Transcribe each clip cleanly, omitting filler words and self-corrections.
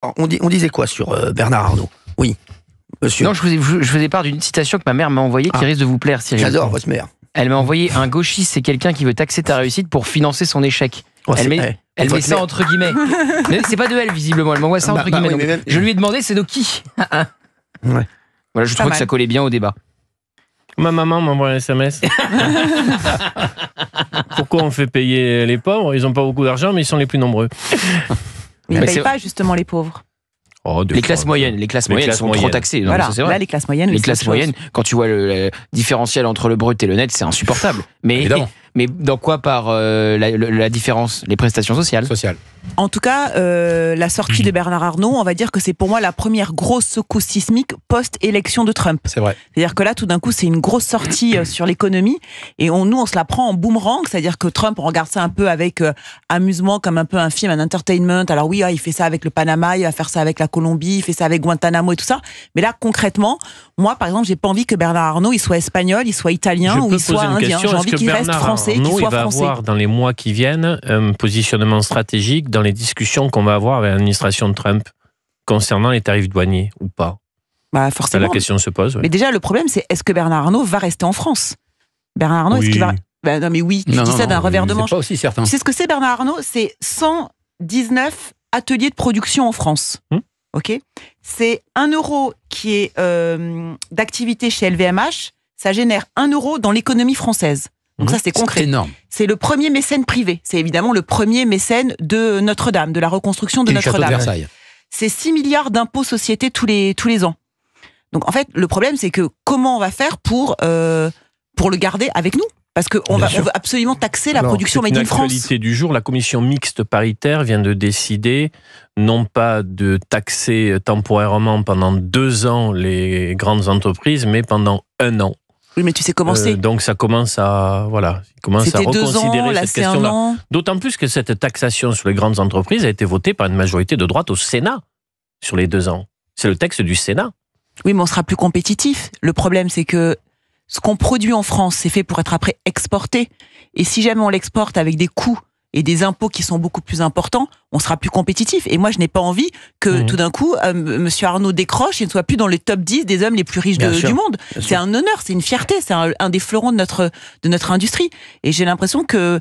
On disait quoi sur Bernard Arnault? Oui, monsieur. Non, je faisais part d'une citation que ma mère m'a envoyée qui risque de vous plaire, Cyril. J'adore votre mère. Elle m'a envoyé: un gauchiste, c'est quelqu'un qui veut taxer ta réussite pour financer son échec. Oh, Elle met ça entre guillemets. Mais c'est pas de elle, visiblement. Elle m'envoie ça entre guillemets. Oui, je lui ai demandé, c'est de qui? Ouais. Voilà, je trouve que ça collait bien au débat. Ma maman m'envoie un SMS. Pourquoi on fait payer les pauvres? Ils n'ont pas beaucoup d'argent, mais ils sont les plus nombreux. Mais ils ne payent pas justement les pauvres. Les classes moyennes sont trop taxées. Voilà, ça, c'est vrai. là les classes moyennes. Les classes moyennes, quand tu vois le différentiel entre le brut et le net, c'est insupportable. Mais dans quoi part la différence? Les prestations sociales. En tout cas, la sortie de Bernard Arnault, on va dire que c'est pour moi la première grosse secousse sismique post-élection de Trump. C'est vrai. C'est-à-dire que là, tout d'un coup, c'est une grosse sortie sur l'économie et nous, on se la prend en boomerang. C'est-à-dire que Trump, on regarde ça un peu avec amusement, comme un peu un film, un entertainment. Alors oui, il fait ça avec le Panama, il va faire ça avec la Colombie, il fait ça avec Guantanamo et tout ça. Mais là, concrètement, moi, par exemple, j'ai pas envie que Bernard Arnault, il soit espagnol, il soit italien ou il soit indien. J'ai envie qu'il reste français, qu'il soit français. Il va avoir dans les mois qui viennent un positionnement stratégique dans les discussions qu'on va avoir avec l'administration de Trump concernant les tarifs douaniers ou pas? Forcément. La question se pose. Ouais. Mais déjà, le problème, c'est est-ce que Bernard Arnault va rester en France? Bernard Arnault, est-ce qu'il va... non, mais oui, tu dis ça d'un revers de manche. C'est pas aussi certain. Tu sais ce que c'est, Bernard Arnault? C'est 119 ateliers de production en France. Ok. C'est 1 euro qui est d'activité chez LVMH, ça génère 1 euro dans l'économie française. Donc ça, c'est concret. C'est énorme. C'est le premier mécène privé. C'est évidemment le premier mécène de Notre-Dame, de la reconstruction de Notre-Dame. C'est 6 milliards d'impôts sociétés tous les ans. Donc en fait, le problème, c'est que comment on va faire pour le garder avec nous? Parce qu'on veut absolument taxer la production made in France. L'actualité du jour, la commission mixte paritaire vient de décider non pas de taxer temporairement pendant 2 ans les grandes entreprises, mais pendant 1 an. Oui, mais tu sais comment c'est. Donc ça commence à reconsidérer 2 ans, là, cette question-là. D'autant plus que cette taxation sur les grandes entreprises a été votée par une majorité de droite au Sénat sur les 2 ans. C'est le texte du Sénat. Oui, mais on sera plus compétitif. Le problème, c'est que ce qu'on produit en France, c'est fait pour être après exporté. Et si jamais on l'exporte avec des coûts et des impôts qui sont beaucoup plus importants, on sera plus compétitif. Et moi, je n'ai pas envie que tout d'un coup, Monsieur Arnault décroche et ne soit plus dans le top 10 des hommes les plus riches du monde. C'est un honneur, c'est une fierté, c'est un des fleurons de notre industrie. Et j'ai l'impression que,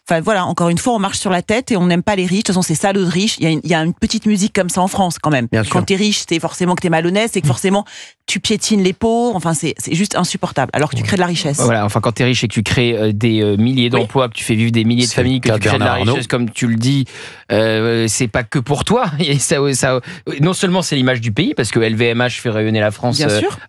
enfin voilà, encore une fois, on marche sur la tête et on n'aime pas les riches. De toute façon, c'est salaud de riches. Il y a une petite musique comme ça en France quand même. Quand t'es riche, c'est forcément que t'es malhonnête, c'est que forcément tu piétines les pauvres. Enfin, c'est juste insupportable. Alors que tu crées de la richesse. Voilà, enfin, quand t'es riche et que tu crées des milliers d'emplois, que tu fais vivre des milliers de familles, que tu crées de la richesse, comme tu le dis, c'est pas que pour toi. Et ça, non seulement c'est l'image du pays, parce que LVMH fait rayonner la France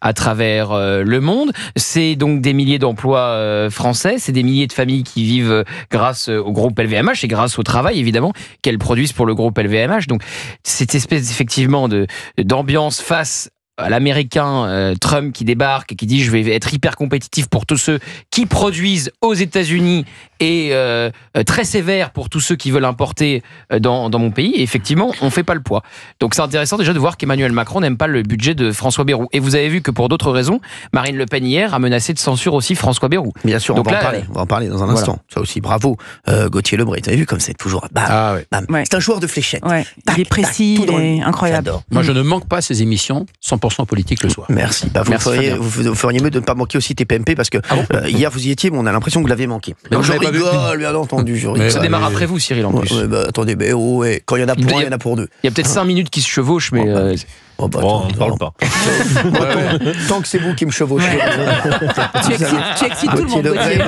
à travers le monde. C'est donc des milliers d'emplois français. C'est des milliers de familles qui vivent grâce au groupe LVMH et grâce au travail, évidemment, qu'elles produisent pour le groupe LVMH. Donc, cette espèce, effectivement, d'ambiance face à l'américain Trump qui débarque et qui dit je vais être hyper compétitif pour tous ceux qui produisent aux États-Unis et très sévère pour tous ceux qui veulent importer dans mon pays. Et effectivement, on fait pas le poids. Donc c'est intéressant déjà de voir qu'Emmanuel Macron n'aime pas le budget de François Bayrou. Et vous avez vu que pour d'autres raisons, Marine Le Pen hier a menacé de censure aussi François Bayrou. Bien sûr, on va en parler dans un instant. Ça aussi, bravo Gauthier Lebret. Vous avez vu comme c'est toujours bam, bam. Ouais. C'est un joueur de fléchettes. Ouais. Il est précis, et incroyable. J'adore. Moi, je ne manque pas ces émissions 100% politique le soir. Merci. Vous feriez mieux de ne pas manquer aussi TPMP parce que hier vous y étiez, mais on a l'impression que vous l'avez manqué. Donc je rigole, bien entendu. Ça démarre après vous, Cyril, en plus. Attendez, quand il y en a pour un, il y en a pour deux. Il y a peut-être 5 minutes qui se chevauchent, mais... on ne parle pas. Tant que c'est vous qui me chevauchez. Tu excites tout le monde, Gauthier.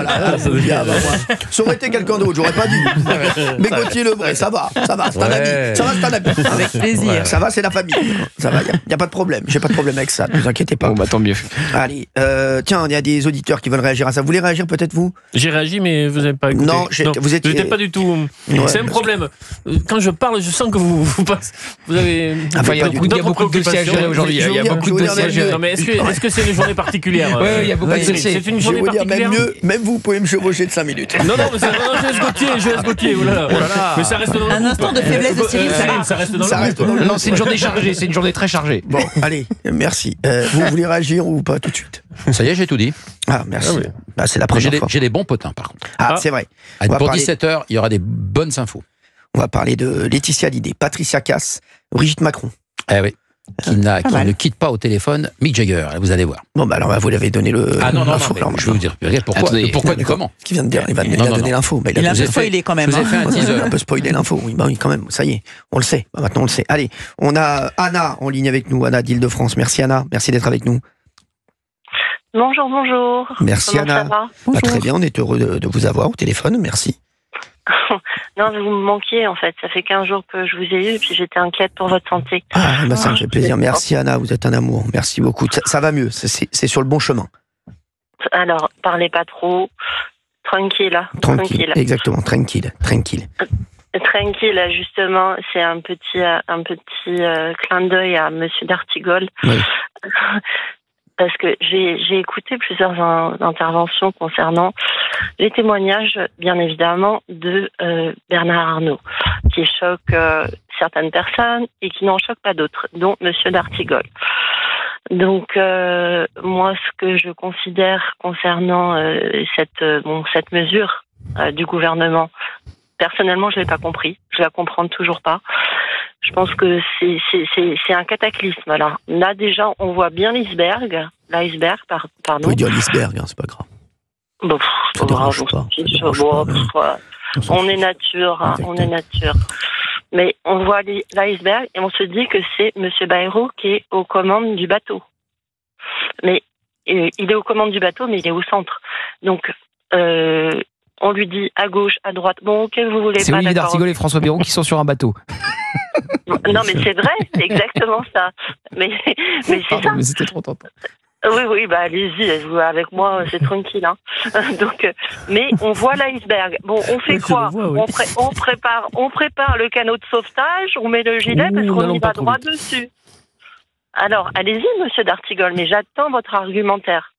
Ça aurait été quelqu'un d'autre, j'aurais pas dit. Mais Gauthier Lebret, ça va, c'est un ami. Ça va, c'est un ami. Avec plaisir. Ça va, c'est la famille. Ça va, il n'y a pas de problème. J'ai pas de problème avec ça, ne vous inquiétez pas. Bon, bah tant mieux. Allez, tiens, il y a des auditeurs qui veulent réagir à ça. Vous voulez réagir peut-être, vous? J'ai réagi, mais vous n'avez pas écouté. Non, vous étiez... J'étais pas du tout... C'est un problème. Quand je parle, je sens que vous avez... Enfin, il y a beaucoup de dossiers à gérer aujourd'hui. Il y a beaucoup de dossiers à gérer. Non, mais est-ce que c'est une journée particulière? Oui, il y a beaucoup de dossiers. C'est une journée particulière. Même vous pouvez me chevaucher de 5 minutes. Non, mais je laisse Gauthier. Mais ça reste dans le un instant de faiblesse de Cyril. Ça reste dans le groupe. Non, c'est une journée chargée. C'est une journée très chargée. Bon, allez, merci. Vous voulez réagir ou pas tout de suite? Ça y est, j'ai tout dit. Ah, merci. C'est la première fois. J'ai des bons potins, par contre. C'est vrai. Pour 17h, il y aura des bonnes infos. On va parler de Laetitia Hallyday, Patricia Cass, Brigitte Macron. Eh oui. Qui ne quitte pas au téléphone Mick Jagger, vous allez voir. Bon, bah alors vous l'avez donné le. Ah non, je vais vous dire pourquoi. Pourquoi du comment. Ce qu'il vient de dire, il va donner l'info. Bah, il a spoilé quand même. Je vous ai fait un teaser. Un peu spoilé l'info, oui, bah oui, quand même, ça y est, on le sait. Bah, maintenant on le sait. Allez, on a Anna en ligne avec nous, Anna d'Île-de-France. Merci Anna, merci d'être avec nous. Bonjour. Merci Comment Anna. Ça va Très bien, on est heureux de vous avoir au téléphone, merci. Non, vous me manquiez en fait. Ça fait 15 jours que je vous ai eu et puis j'étais inquiète pour votre santé. Ah, bah ça me fait plaisir. Merci Anna, vous êtes un amour. Merci beaucoup. Ça va mieux, c'est sur le bon chemin. Alors, parlez pas trop. Tranquille. Exactement, tranquille. Tranquille, justement, c'est un petit clin d'œil à Monsieur d'Artigol. Oui. Parce que j'ai écouté plusieurs interventions concernant les témoignages, bien évidemment, de Bernard Arnault, qui choquent certaines personnes et qui n'en choquent pas d'autres, dont Monsieur d'Artigol. Donc, moi, ce que je considère concernant cette mesure du gouvernement, personnellement, je l'ai pas compris. Je la comprends toujours pas. Je pense que c'est un cataclysme. Là, déjà, on voit bien l'iceberg, pardon. Vous pouvez dire l'iceberg, c'est pas grave. Bon, ça dérange pas. On est nature, on est nature. Mais on voit l'iceberg et on se dit que c'est Monsieur Bayrou qui est aux commandes du bateau. Mais il est aux commandes du bateau, mais il est au centre. Donc, on lui dit à gauche, à droite. Bon, ok, vous voulez c'est pas. C'est Olivier d'Artigol et François Bayrou qui sont sur un bateau. Non, mais c'est vrai, c'est exactement ça. Mais c'est ça. Mais c'était trop tentant. Oui, bah allez-y, vous avec moi, c'est tranquille. Hein. Donc, mais on voit l'iceberg. Bon, on fait quoi? On prépare le canot de sauvetage, on met le gilet parce qu'on y va droit dessus. Alors, allez-y, Monsieur d'Artigol, mais j'attends votre argumentaire.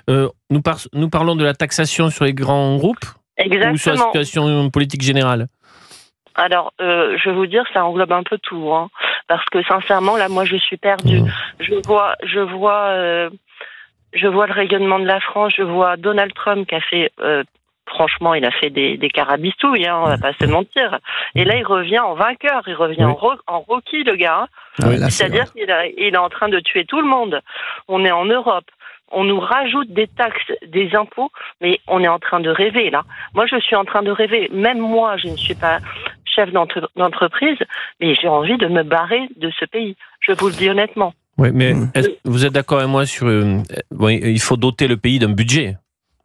Nous parlons de la taxation sur les grands groupes. Exactement. Ou sur la situation politique générale? Alors, je vais vous dire, ça englobe un peu tout, hein, parce que sincèrement, là, moi, je suis perdue. Je vois le rayonnement de la France. Je vois Donald Trump qui a fait, franchement, il a fait des carabistouilles, hein, on va pas se mentir. Et là, il revient en vainqueur, il revient en Rocky, le gars. C'est-à-dire qu'il est en train de tuer tout le monde. On est en Europe. On nous rajoute des taxes, des impôts, mais on est en train de rêver, là. Moi, je suis en train de rêver. Même moi, je ne suis pas chef d'entreprise, mais j'ai envie de me barrer de ce pays. Je vous le dis honnêtement. Oui, mais vous êtes d'accord avec moi sur... il faut doter le pays d'un budget.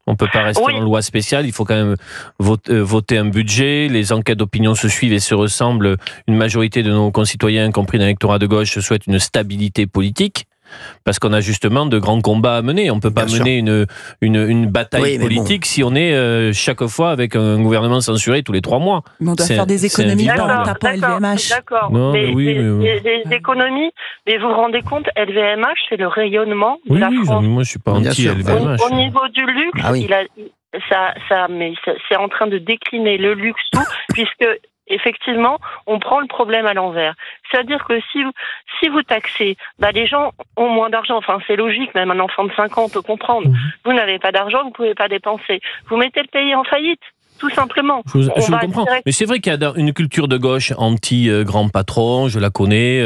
On ne peut pas rester en loi spéciale, il faut quand même voter un budget, les enquêtes d'opinion se suivent et se ressemblent. Une majorité de nos concitoyens, y compris dans l'électorat de gauche, souhaitent une stabilité politique. Parce qu'on a justement de grands combats à mener. On ne peut pas mener une bataille politique si on est chaque fois avec un gouvernement censuré tous les 3 mois. Mais on doit faire des économies en tapant LVMH. D'accord, des économies, mais vous vous rendez compte, LVMH, c'est le rayonnement de la France. Moi je ne suis pas anti-LVMH. Au niveau du luxe, c'est en train de décliner le luxe tout, puisque effectivement, on prend le problème à l'envers. C'est-à-dire que si vous taxez, les gens ont moins d'argent. Enfin, c'est logique, même un enfant de 5 ans peut comprendre. Vous n'avez pas d'argent, vous ne pouvez pas dépenser. Vous mettez le pays en faillite. Tout simplement. Je comprends. Mais c'est vrai qu'il y a une culture de gauche anti-grand patron, je la connais,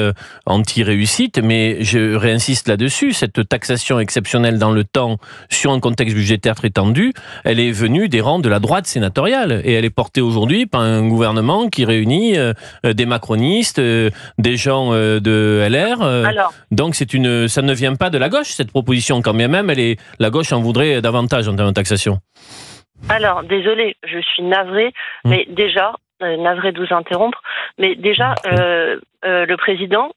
anti-réussite, mais je réinsiste là-dessus. Cette taxation exceptionnelle dans le temps, sur un contexte budgétaire très tendu, elle est venue des rangs de la droite sénatoriale. Et elle est portée aujourd'hui par un gouvernement qui réunit des macronistes, des gens de LR. Donc ça ne vient pas de la gauche, cette proposition, quand bien même la gauche en voudrait davantage en termes de taxation. Alors, désolé, je suis navrée, mais déjà, navrée de vous interrompre, mais déjà, le président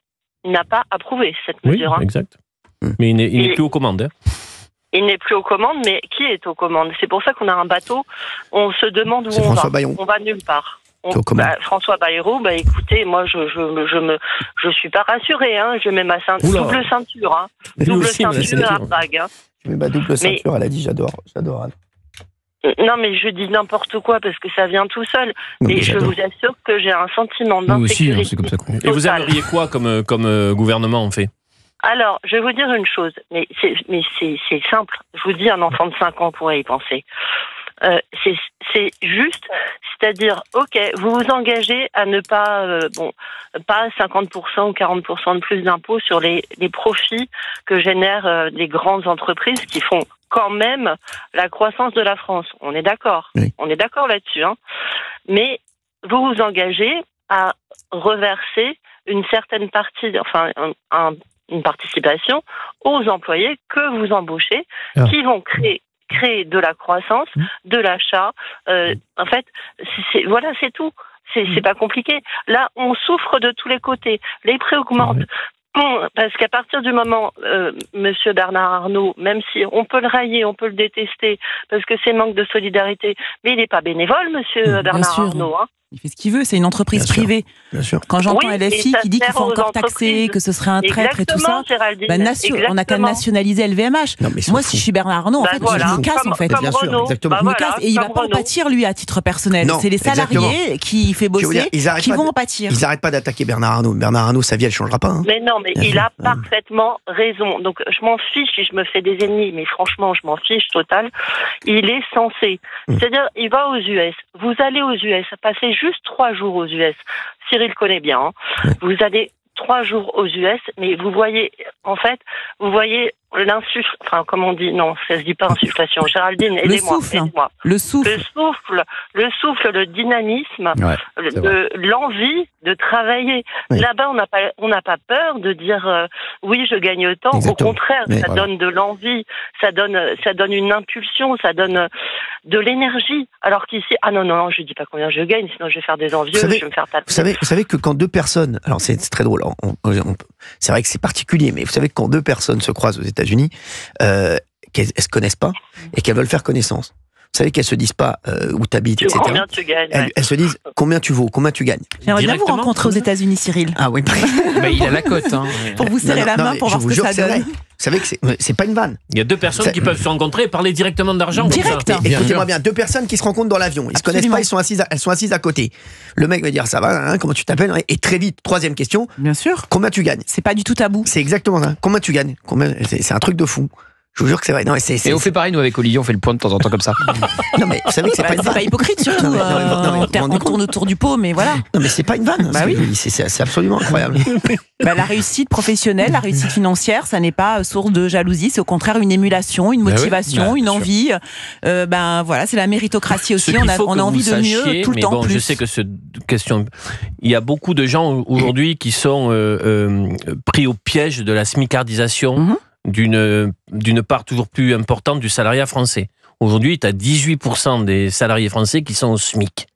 n'a pas approuvé cette mesure. Oui, exact. Mais il n'est plus aux commandes. Hein. Il n'est plus aux commandes, mais qui est aux commandes? C'est pour ça qu'on a un bateau, on se demande où on va. On va nulle part. François Bayrou, écoutez, moi je suis pas rassurée, hein. Je mets ma double ceinture, hein. Double ceinture à bague. Hein. Je mets ma double ceinture, elle a dit j'adore. Non, mais je dis n'importe quoi parce que ça vient tout seul. Mais je vous assure que j'ai un sentiment d'insécurité. Aussi, c'est comme ça qu'on... Et vous aimeriez quoi comme gouvernement, en fait? Alors, je vais vous dire une chose, mais c'est simple. Je vous dis, un enfant de 5 ans pourrait y penser. C'est juste, c'est-à-dire, ok, vous vous engagez à ne pas, pas 50% ou 40% de plus d'impôts sur les profits que génèrent les grandes entreprises qui font quand même la croissance de la France. On est d'accord. Oui. On est d'accord là-dessus. Hein. Mais vous vous engagez à reverser une certaine partie, enfin, une participation aux employés que vous embauchez, qui vont créer de la croissance, de l'achat. En fait, voilà, c'est tout. C'est pas compliqué. Là, on souffre de tous les côtés. Les prix augmentent. Parce qu'à partir du moment, Monsieur Bernard Arnault, même si on peut le railler, on peut le détester, parce que c'est manque de solidarité, mais il n'est pas bénévole, Monsieur Bernard Arnault. Hein. Il fait ce qu'il veut, c'est une entreprise privée. Bien sûr. Quand j'entends LFI qui dit qu'il faut encore taxer, que ce serait un traître et tout ça, on n'a qu'à nationaliser LVMH. Non, moi, si je suis Bernard Arnault, en fait, je me casse, en fait. Bien sûr, exactement. Je me casse et il ne va pas en pâtir, lui, à titre personnel. C'est les salariés qui fait bosser qui vont en pâtir. Ils n'arrêtent pas d'attaquer Bernard Arnault. Bernard Arnault, sa vie, elle ne changera pas. Hein. Mais non, mais il a parfaitement raison. Donc, je m'en fiche si je me fais des ennemis, mais franchement, je m'en fiche total. Il est censé. C'est-à-dire, il va aux US. Vous allez aux US, passez juste 3 jours aux US. Cyril connaît bien. Hein. Vous allez 3 jours aux US, mais vous voyez l'insuffle, enfin, comme on dit, non, ça se dit pas insufflation. Géraldine, aidez-moi. Le souffle, le dynamisme, l'envie de travailler. Oui. Là-bas, on n'a pas peur de dire oui, je gagne autant. Exactement. Au contraire, ça donne de l'envie, ça donne une impulsion, ça donne de l'énergie. Alors qu'ici, non, je dis pas combien je gagne, sinon je vais faire des envieux, je vais me faire taper. Vous savez que quand 2 personnes, alors c'est très drôle, c'est vrai que c'est particulier, mais vous savez que quand 2 personnes se croisent aux États-Unis, qu'elles se connaissent pas et qu'elles veulent faire connaissance. Vous savez qu'elles se disent pas où t'habites, etc. Combien tu gagnes. Elles se disent combien tu vaux, combien tu gagnes. J'aimerais bien vous rencontrer aux États-Unis, Cyril. Ah oui. Il a la cote. Hein. Pour vous serrer la main pour voir ce que ça donne. Vous savez que c'est pas une vanne. Il y a 2 personnes qui peuvent se rencontrer et parler directement d'argent. Direct. Écoutez-moi bien, 2 personnes qui se rencontrent dans l'avion. Ils se connaissent pas, elles sont assises à côté. Le mec va dire ça va, hein, comment tu t'appelles? Et très vite, 3e question. Bien sûr. Combien tu gagnes? C'est pas du tout tabou. C'est exactement ça. Combien tu gagnes? C'est un truc de fou. Je vous jure que c'est vrai. Non, et on fait pareil, nous, avec Olivier, on fait le point de temps en temps comme ça. Non, mais vous savez que c'est pas hypocrite, surtout. On tourne autour du pot, mais voilà. Non, mais c'est pas une vanne. C'est absolument incroyable. La réussite professionnelle, la réussite financière, ça n'est pas source de jalousie, c'est au contraire une émulation, une motivation, une envie. Voilà, c'est la méritocratie aussi. On a envie de mieux tout le temps. Je sais que cette question, il y a beaucoup de gens aujourd'hui qui sont pris au piège de la smicardisation. D'une part toujours plus importante du salariat français. Aujourd'hui, tu as 18% des salariés français qui sont au SMIC.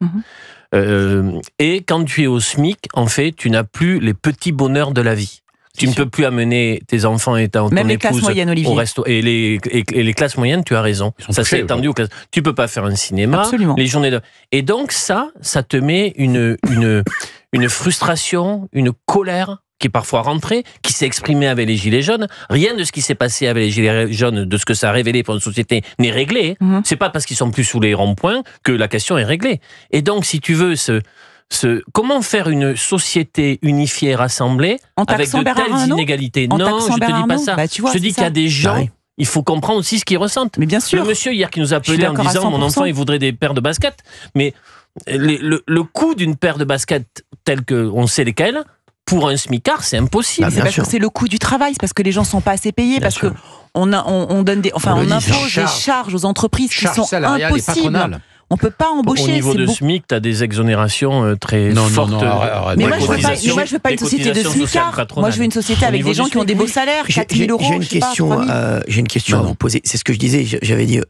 Et quand tu es au SMIC, en fait, tu n'as plus les petits bonheurs de la vie. Tu ne peux plus amener tes enfants et ton Même épouse les classes moyennes, Olivier. au resto. Et les classes moyennes, tu as raison. Ça s'est étendu aux classes. Tu peux pas faire un cinéma. Absolument. Les journées de... Et donc ça te met une frustration, une colère qui est parfois rentrée, qui s'est exprimée avec les Gilets jaunes. Rien de ce qui s'est passé avec les Gilets jaunes, de ce que ça a révélé pour une société, n'est réglé. C'est pas parce qu'ils sont plus sous les ronds-points que la question est réglée. Et donc, si tu veux, comment faire une société unifiée, rassemblée, avec de telles inégalités? Non, je te dis pas ça. Je te dis qu'il y a des gens... Il faut comprendre aussi ce qu'ils ressentent. Mais bien sûr. Le monsieur hier qui nous a appelé en disant « Mon enfant, il voudrait des paires de baskets ». Mais le coût d'une paire de baskets, telle qu'on sait lesquelles, pour un smicard, c'est impossible. C'est parce que c'est le coût du travail, c'est parce que les gens sont pas assez payés, parce que on donne on impose des charges aux entreprises qui sont impossibles. On peut pas embaucher. Au niveau de SMIC, tu as des exonérations très fortes. Mais moi, je veux pas une société de smicards. Moi, je veux une société avec des gens qui ont des beaux salaires, 4 000 euros. J'ai une question à vous poser. C'est ce que je disais. J'avais dit,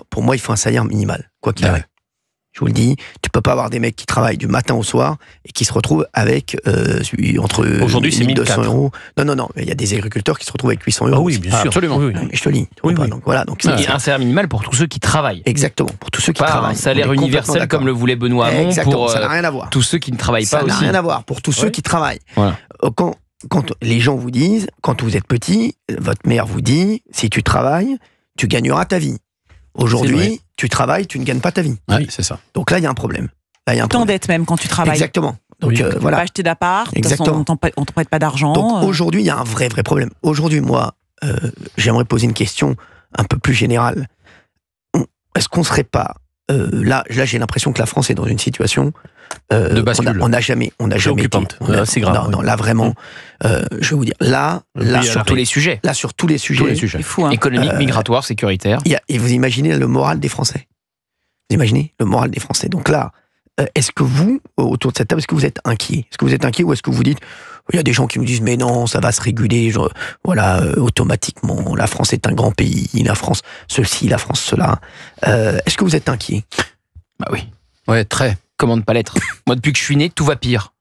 pour moi, il faut un salaire minimal, quoi qu'il arrive. Je vous le dis, tu peux pas avoir des mecs qui travaillent du matin au soir et qui se retrouvent avec entre aujourd'hui c'est 1200 euros. Non, il y a des agriculteurs qui se retrouvent avec 800 euros. Ah oui, bien sûr, absolument. Oui. Je te lis. Donc voilà. Donc c'est un salaire minimal pour tous ceux qui travaillent. Exactement, pour tous ceux qui travaillent. Un salaire universel comme le voulait Benoît Hamon pour ça n'a rien à voir. Tous ceux qui ne travaillent pas aussi. Ça n'a rien à voir pour tous ceux qui travaillent. Voilà. Quand les gens vous disent, quand vous êtes petit, votre mère vous dit, si tu travailles, tu gagneras ta vie. Aujourd'hui, tu travailles, tu ne gagnes pas ta vie. Oui, c'est ça. Donc là, il y a un problème. T'endettes même quand tu travailles. Exactement. Donc tu peux pas acheter d'appart, on te prête pas d'argent. Donc aujourd'hui, il y a un vrai problème. Aujourd'hui, moi, j'aimerais poser une question un peu plus générale. est-ce qu'on serait pas là, j'ai l'impression que la France est dans une situation de bascule. On n'a jamais occupante. C'est grave. Non, là vraiment, je vais vous dire, là sur tous les sujets. Là sur tous les sujets. C'est fou, hein. Économique, migratoire, sécuritaire. Et vous imaginez le moral des Français. Vous imaginez le moral des Français. Donc là, est-ce que vous, autour de cette table, est-ce que vous êtes inquiet? Est-ce que vous êtes inquiet ou est-ce que vous dites, il y a des gens qui nous disent, mais non, ça va se réguler, automatiquement, la France est un grand pays, la France ceci, la France cela. Est-ce que vous êtes inquiet? Bah oui. Ouais, très. Comment ne pas l'être? Moi, depuis que je suis né, tout va pire.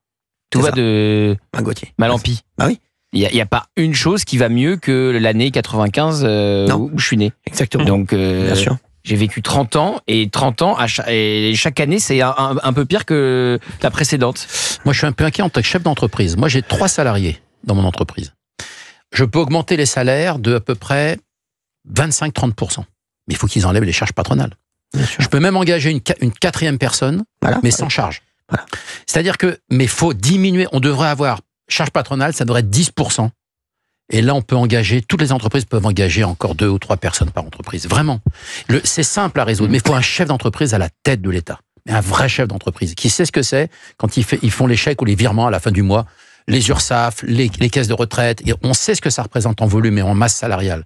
Tout va de mal en pis. Ah oui. Il n'y a pas une chose qui va mieux que l'année 95 où je suis né. Exactement. Donc, bien sûr. J'ai vécu 30 ans, et 30 ans, et chaque année, c'est un peu pire que la précédente. Moi, je suis un peu inquiet en tant que chef d'entreprise. Moi, j'ai 3 salariés dans mon entreprise. Je peux augmenter les salaires de à peu près 25-30%. Mais il faut qu'ils enlèvent les charges patronales. Je peux même engager une 4e personne, mais sans charge. Voilà. C'est-à-dire mais il faut diminuer. On devrait avoir charge patronale, ça devrait être 10%. Et là, on peut engager, toutes les entreprises peuvent engager encore 2 ou 3 personnes par entreprise. Vraiment. C'est simple à résoudre, mais il faut un chef d'entreprise à la tête de l'État. Un vrai chef d'entreprise qui sait ce que c'est quand ils font les chèques ou les virements à la fin du mois, les URSSAF, les caisses de retraite. Et on sait ce que ça représente en volume et en masse salariale.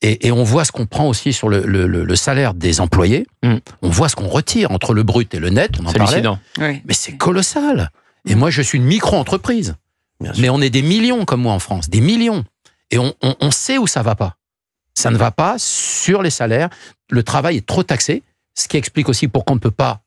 Et on voit ce qu'on prend aussi sur le salaire des employés. On voit ce qu'on retire entre le brut et le net. On en parlait. Oui. Mais c'est colossal. Et moi, je suis une micro-entreprise. Mais on est des millions comme moi en France, des millions. Et on sait où ça va pas. Ça ne va pas sur les salaires. Le travail est trop taxé, ce qui explique aussi pourquoi on ne peut pas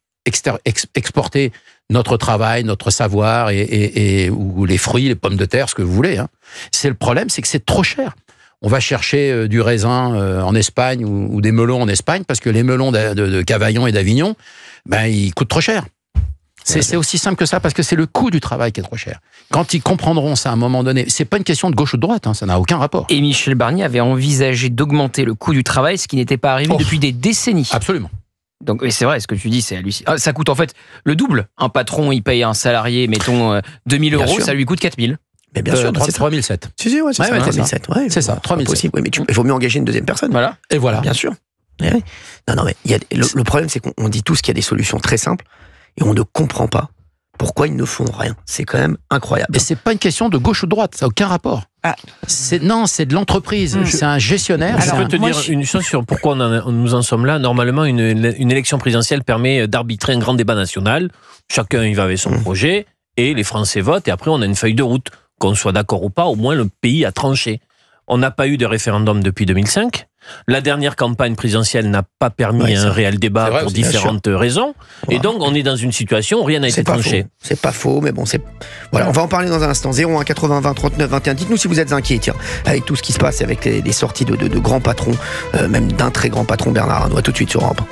exporter notre travail, notre savoir ou les fruits, les pommes de terre, ce que vous voulez. Hein. C'est le problème, c'est que c'est trop cher. On va chercher du raisin en Espagne ou des melons en Espagne parce que les melons de Cavaillon et d'Avignon, ils coûtent trop cher. C'est aussi simple que ça, parce que c'est le coût du travail qui est trop cher. Quand ils comprendront ça à un moment donné, c'est pas une question de gauche ou de droite, hein, ça n'a aucun rapport. Et Michel Barnier avait envisagé d'augmenter le coût du travail, ce qui n'était pas arrivé depuis des décennies. Absolument. Donc, c'est vrai, ce que tu dis, c'est hallucinant. Ça coûte en fait le double. Un patron, il paye un salarié, mettons, 2 000 €, ça lui coûte 4 000. Mais bien sûr, c'est 3 700. Si, c'est ça. 3 700. Ouais, c'est ça, 3 700. Oui, mais il vaut mieux engager une 2e personne. Voilà. Et voilà. Bien sûr. Ouais. Non, mais le problème, c'est qu'on dit tous qu'il y a des solutions très simples et on ne comprend pas pourquoi ils ne font rien. C'est quand même incroyable. Et c'est pas une question de gauche ou de droite, ça n'a aucun rapport. C'est de l'entreprise. C'est un gestionnaire. Je peux te dire une chose sur pourquoi nous en sommes là. Normalement, une élection présidentielle permet d'arbitrer un grand débat national. Chacun y va avec son projet et les Français votent et après on a une feuille de route. Qu'on soit d'accord ou pas, au moins le pays a tranché. On n'a pas eu de référendum depuis 2005. La dernière campagne présidentielle n'a pas permis un réel débat pour différentes raisons. Et donc, on est dans une situation où rien n'a été tranché. C'est pas faux, mais bon, voilà, on va en parler dans un instant. 01 80 20 39 21. Dites-nous si vous êtes inquiets, tiens, avec tout ce qui se passe, avec les sorties de grands patrons, même d'un très grand patron, Bernard Arnault. À tout de suite sur Europe 1.